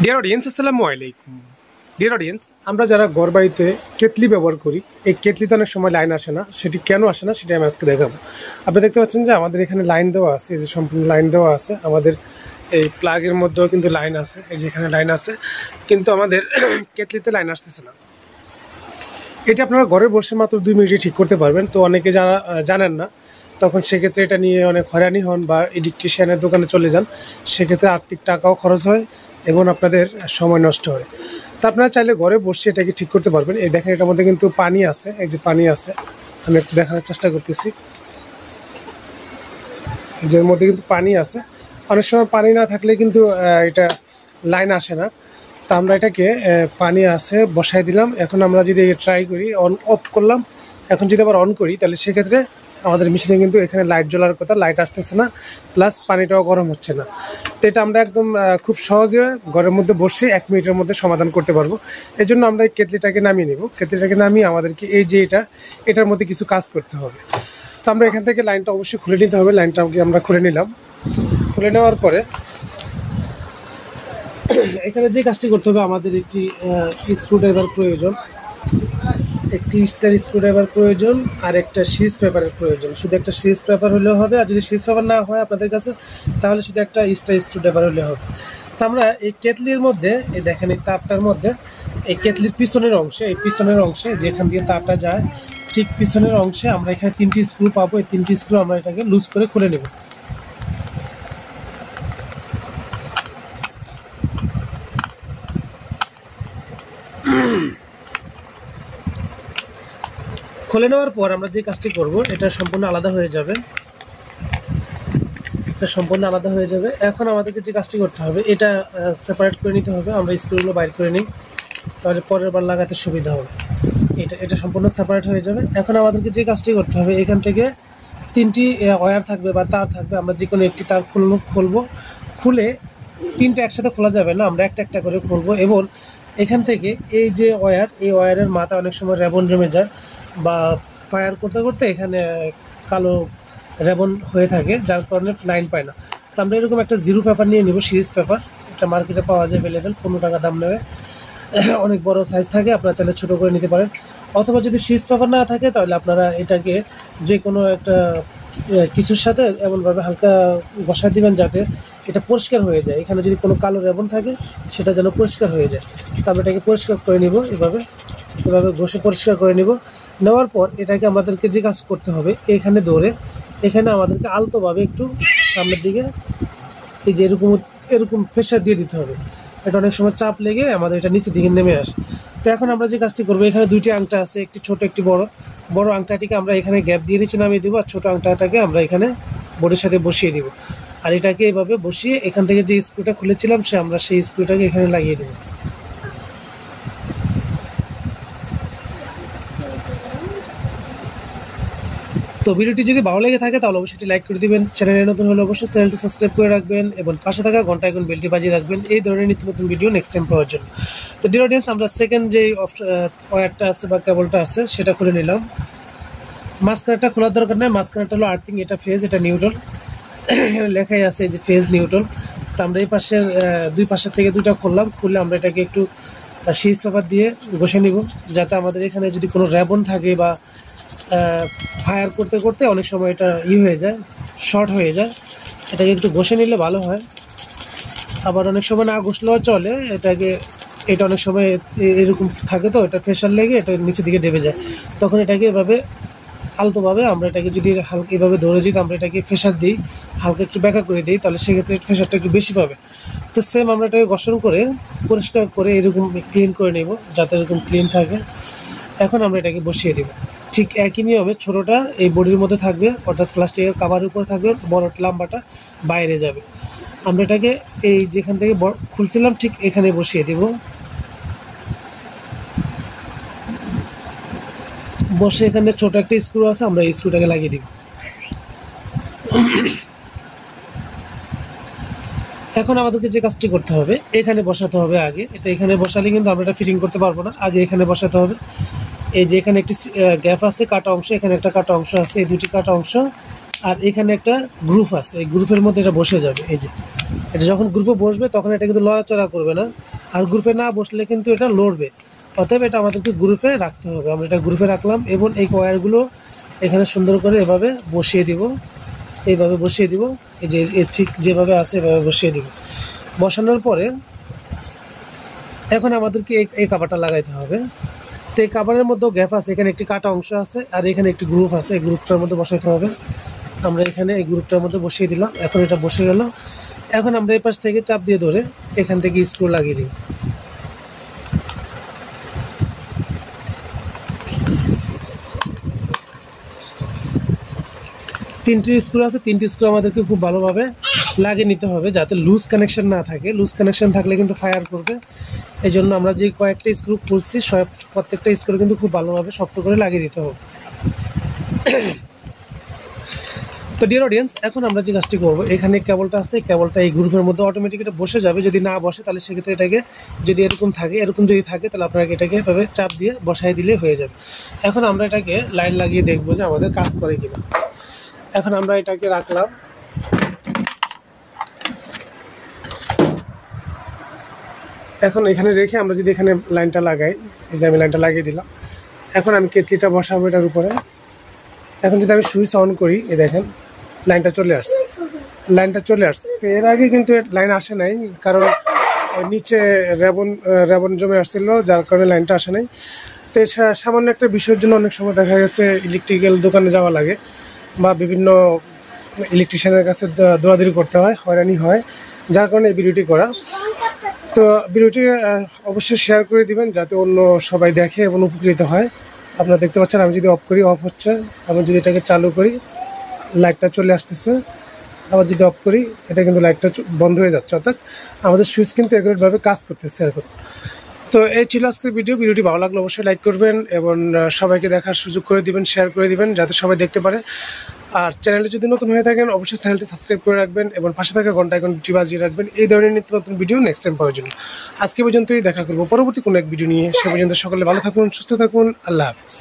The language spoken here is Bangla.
ডিয়ার অডিয়েন্স, আসসালামু আলাইকুম। ডিয়ার অডিয়েন্স, আমরা যারা ঘর বাড়িতে কেটলি ব্যবহার করি, এই কেটলিতে অনেক সময় লাইন আসে না। সেটি কেন আসে না সেটি আমি আজকে দেখাবো। আপনি দেখতে পাচ্ছেন যে আমাদের এখানে লাইন দেওয়া আছে, এই যে সম্পূর্ণ লাইন দেওয়া আছে। আমাদের এই প্লাগের মধ্যেও কিন্তু লাইন আছে, এই যে এখানে লাইন আছে, কিন্তু আমাদের কেটলিতে লাইন আসতেছে না। এটা আপনারা ঘরে বসে মাত্র 2 মিনিটে ঠিক করতে পারবেন। তো অনেকে যারা জানেন না, তখন সেক্ষেত্রে এটা নিয়ে অনেক হয়রানি হন বা ইলেকট্রিশিয়ানের দোকানে চলে যান। সেক্ষেত্রে আর্থিক টাকাও খরচ হয় এবং আপনাদের সময় নষ্ট হয়। তো আপনারা চাইলে ঘরে বসে এটাকে ঠিক করতে পারবেন। এই দেখেন, এটার মধ্যে কিন্তু পানি আছে, এই যে পানি আছে, আমি একটু দেখানোর চেষ্টা করতেছি। এর মধ্যে কিন্তু পানি আছে। অনেক সময় পানি না থাকলে কিন্তু এটা লাইন আসে না। তো আমরা এটাকে পানি আছে বসাই দিলাম। এখন আমরা যদি ট্রাই করি, অন অফ করলাম, এখন যদি আবার অন করি, তাহলে সেক্ষেত্রে আমাদের মেশিনে কিন্তু এখানে লাইট জ্বলার কথা, লাইট আসতেছে না, প্লাস পানিটাও গরম হচ্ছে না। তো এটা আমরা একদম খুব সহজে ঘরের মধ্যে বসে 1 মিনিটের মধ্যে সমাধান করতে পারবো। এই জন্য আমরা এই কেটলিটাকে নামিয়ে নেব। কেটলিটাকে নামিয়ে আমাদেরকে এই যে এটার মধ্যে কিছু কাজ করতে হবে। তো আমরা এখান থেকে লাইনটা অবশ্যই খুলে নিতে হবে। লাইনটাকে আমরা খুলে নিলাম। খুলে নেওয়ার পরে এখানে যে কাজটি করতে হবে, আমাদের একটি স্ক্রুড্রাইভার প্রয়োজন, একটি স্টার স্ক্রুড্রাইভার প্রয়োজন, আর একটা সিরিজ পেপারের প্রয়োজন। শুধু একটা সিরিজ পেপার হলেও হবে, আর যদি সিরিজ পেপার না হয় আপনাদের কাছে, তাহলে শুধু একটা স্টার স্ক্রুড্রাইভার হলে হবে। তো আমরা এই কেটলির মধ্যে, এই দেখেন এই তাপটার মধ্যে, এই কেটলির পিছনের অংশে, এই পিছনের অংশে যেখান দিয়ে তাপটা যায়, ঠিক পিছনের অংশে আমরা এখানে 3টি স্ক্রু পাবো। এই 3টি স্ক্রু আমরা এটাকে লুজ করে খুলে নেব। খুলে নেওয়ার পর আমরা যে কাজটি করব, এটা সম্পূর্ণ আলাদা হয়ে যাবে। এটা সম্পূর্ণ আলাদা হয়ে যাবে। এখন আমাদেরকে যে কাজটি করতে হবে, এটা সেপারেট করে নিতে হবে। আমরা স্ক্রুগুলো বাইর করে নিই, তাহলে পরের বার লাগাতে সুবিধা হবে। এটা সম্পূর্ণ সেপারেট হয়ে যাবে। এখন আমাদেরকে যে কাজটি করতে হবে, এখান থেকে 3টি ওয়্যার থাকবে বা তার থাকবে। আমরা যে কোনো একটি তার খুলবো। খুলে 3টা একসাথে খোলা যাবে না, আমরা একটা একটা করে খুলবো। এবং এখান থেকে এই যে ওয়্যার, এই ওয়্যারের মাথা অনেক সময় রেবন জমে যায়, বা ফায়ার করতে করতে এখানে কালো রেবন হয়ে থাকে, যার কারণে লাইন পায় না। তো আমরা এরকম একটা জিরো পেপার নিয়ে নিব, সিরিজ পেপার। এটা মার্কেটে পাওয়া যায় অ্যাভেলেবেল, 15 টাকা দাম নেবে। অনেক বড় সাইজ থাকে, আপনারা চাইলে ছোটো করে নিতে পারেন। অথবা যদি সিরিজ পেপার না থাকে, তাহলে আপনারা এটাকে যে কোনো একটা কিছুর সাথে এমনভাবে হালকা ঘষা দিবেন যাতে এটা পরিষ্কার হয়ে যায়। এখানে যদি কোনো কালো রেবন থাকে, সেটা যেন পরিষ্কার হয়ে যায়। তারপর এটাকে পরিষ্কার করে নিব, এভাবে ঘষে পরিষ্কার করে নিব। নেওয়ার পর এটাকে আমাদেরকে যে কাজ করতে হবে, এখানে ধরে এখানে আমাদেরকে আলতোভাবে একটু সামনের দিকে এই যে এরকম এরকম প্রেশার দিয়ে দিতে হবে। এটা অনেক সময় চাপ লেগে আমাদের এটা নিচের দিকে নেমে আসে। তো এখন আমরা যে কাজটি করবো, এখানে 2টি আংটা আছে, একটি ছোট একটি বড়। বড় আংটাটিকে আমরা এখানে গ্যাপ দিয়ে নিচে নামিয়ে দেবো, আর ছোট আংটাটাকে আমরা এখানে বোর্ডের সাথে বসিয়ে দিব। আর এটাকে এভাবে বসিয়ে এখান থেকে যে স্ক্রুটা খুলেছিলাম, আমরা সেই স্ক্রুটাকে এখানে লাগিয়ে দেবো। তো ভিডিওটি যদি ভালো লেগে থাকে, তাহলে অবশ্যই এটি লাইক করে দিবেন। চ্যানেলে নতুন হলে অবশ্যই চ্যানেলটি সাবস্ক্রাইব করে রাখবেন এবং পাশে থাকা ঘন্টা আইকন বেলটি বাজিয়ে রাখবেন এই ধরনের নিত্য নতুন ভিডিও নেক্সট টাইম পাওয়ার জন্য। তো ডিয়ার অডিয়েন্স, আমরা সেকেন্ড যে ওয়্যারটা আছে বা কেবলটা আছে, সেটা খুলে নিলাম। মাঝখানেরটা খোলার দরকার নেই, মাঝখানেরটা হলো আর্থিং, এটা ফেজ, এটা নিউট্রাল। লেখাই আছে এই যে ফেজ নিউট্রাল। তো আমরা এই পাশের 2 পাশের থেকে 2টা খুললাম। খুলে আমরা এটাকে একটু সিরিজ পেপার দিয়ে ঘষে নিব, যাতে আমাদের এখানে যদি কোনো র্যাবন থাকে বা ফায়ার করতে করতে অনেক সময় এটা হয়ে যায়, শর্ট হয়ে যায়। এটাকে একটু ঘষে নিলে ভালো হয়। আবার অনেক সময় না ঘষলেও চলে, এটা অনেক সময় এরকম থাকে, তো এটা প্রেশার লেগে এটা নিচের দিকে ডেবে যায়। তখন এটাকে এভাবে আলতোভাবে আমরা এটাকে যদি হালকা এভাবে ধরে যদি আমরা এটাকে প্রেশার দিই, হালকা একটু ব্যাকা করে দিই, তাহলে সেক্ষেত্রে প্রেশারটা একটু বেশি পাবে। তো সেম আমরা এটাকে ঘষণ করে পরিষ্কার করে এরকম ক্লিন করে নেব, যাতে এরকম ক্লিন থাকে। এখন আমরা এটাকে বসিয়ে দেব। ঠিক একই নিয়মে ছোটোটা এই বডির মধ্যে থাকবে, অর্থাৎ প্লাস্টিকের কাভারের উপর থাকবে, বড় লাম্বাটা বাইরে যাবে। আমরা এটাকে এই যেখান থেকে খুলছিলাম ঠিক এখানে বসিয়ে দেব। বসে এখানে ছোট একটা স্ক্রু আছে, আমরা এই স্ক্রুটাকে লাগিয়ে দিব। এখন আমাদেরকে যে কাজটি করতে হবে, এখানে বসাতে হবে আগে। এটা এখানে বসালে কিন্তু আমরা এটা ফিটিং করতে পারবো না, আগে এখানে বসাতে হবে। এই যে এখানে একটি গ্যাপ আছে, কাটা অংশ, এখানে একটা কাটা অংশ আছে, এই 2টি কাটা অংশ আর এখানে একটা গ্রুপ আছে, এই গ্রুপের মধ্যে এটা বসে যাবে। এই যে এটা যখন গ্রুপে বসবে তখন এটা কিন্তু লড়াচড়া করবে না, আর গ্রুপে না বসলে কিন্তু এটা লড়বে। অতএব এটা আমাদেরকে গ্রুপে রাখতে হবে। আমরা এটা গ্রুপে রাখলাম এবং এই ওয়্যারগুলো এখানে সুন্দর করে এভাবে বসিয়ে দিব, এইভাবে বসিয়ে দিব। এই যে ঠিক যেভাবে আছে এভাবে বসিয়ে দিব। বসানোর পরে এখন আমাদেরকে এই কাভারটা লাগাইতে হবে। তো এই কাভারের মধ্যেও গ্যাপ আছে, এখানে একটি কাটা অংশ আছে আর এখানে একটি গ্রুপ আছে, এই গ্রুপটার মধ্যে বসাইতে হবে। আমরা এখানে এই গ্রুপটার মধ্যে বসিয়ে দিলাম। এখন এটা বসে গেল। এখন আমরা এই পাশ থেকে চাপ দিয়ে ধরে এখান থেকে স্ক্রু লাগিয়ে দিব। তিনটি স্ক্রু আছে, তিনটি স্ক্রু আমাদেরকে খুব ভালোভাবে লাগিয়ে নিতে হবে যাতে লুজ কানেকশন না থাকে। লুজ কানেকশন থাকলে কিন্তু ফায়ার করবে। এই জন্য আমরা যে কয়েকটা স্ক্রু খুলছি প্রত্যেকটা স্ক্রু কিন্তু খুব ভালোভাবে শক্ত করে লাগিয়ে দিতে হবে। তো ডিয়ার অডিয়েন্স, এখন আমরা যে কাজটি করবো, এখানে কেবলটা আছে, কেবলটা এই গ্রুপের মধ্যে অটোমেটিক এটা বসে যাবে। যদি না বসে তাহলে সেক্ষেত্রে এটাকে যদি এরকম যদি থাকে তাহলে আপনাকে এটাকে এভাবে চাপ দিয়ে বসাই দিলে হয়ে যাবে। এখন আমরা এটাকে লাইন লাগিয়ে দেখবো যে আমাদের কাজ করে কিনা। এখন আমরা এটাকে রাখলাম। এখন এখানে রেখে আমরা যদি এখানে লাইনটা লাগাই, এই যে আমি লাইনটা লাগিয়ে দিলাম। এখন আমি কেটলিটা বসাবো এটার উপরে। এখন যদি আমি সুইচ অন করি, এই দেখেন লাইনটা চলে আসছে। এর আগে কিন্তু লাইন আসে নাই, কারণ নিচে রেবন জমে আসছিল, যার কারণে লাইনটা আসে নাই। তো সামান্য একটা বিষয়ের জন্য অনেক সময় দেখা গেছে ইলেকট্রিক্যাল দোকানে যাওয়া লাগে বা বিভিন্ন ইলেকট্রিশিয়ানের কাছে দৌড়াদৌড়ি করতে হয়, হয়রানি হয়, যার কারণে এই ভিডিওটি করা। তো ভিডিওটি অবশ্যই শেয়ার করে দিবেন যাতে অন্য সবাই দেখে এবং উপকৃত হয়। আপনারা দেখতে পাচ্ছেন আমি যদি অফ করি অফ হচ্ছে, আমি যদি এটাকে চালু করি লাইটটা চলে আসতেছে, আবার যদি অফ করি এটা কিন্তু লাইটটা বন্ধ হয়ে যাচ্ছে। অর্থাৎ আমাদের সুইচ কিন্তু এগুলোভাবে কাজ করতেছে এখন। তো এই ছিল আজকের ভিডিওটি ভালো লাগলে অবশ্যই লাইক করবেন এবং সবাইকে দেখার সুযোগ করে দিবেন, শেয়ার করে দিবেন যাতে সবাই দেখতে পারে। আর চ্যানেলে যদি নতুন হয়ে থাকেন অবশ্যই চ্যানেলটি সাবস্ক্রাইব করে রাখবেন এবং পাশে থাকা ঘন্টা আইকনটি বাজিয়ে রাখবেন এই ধরনের নিত্য নতুন ভিডিও নেক্সট টাইম পাওয়ার জন্য। আজকে পর্যন্তই, দেখা করবো পরবর্তী কোনো এক ভিডিও নিয়ে। সে পর্যন্ত সকলে ভালো থাকুন, সুস্থ থাকুন। আল্লাহ হাফিজ।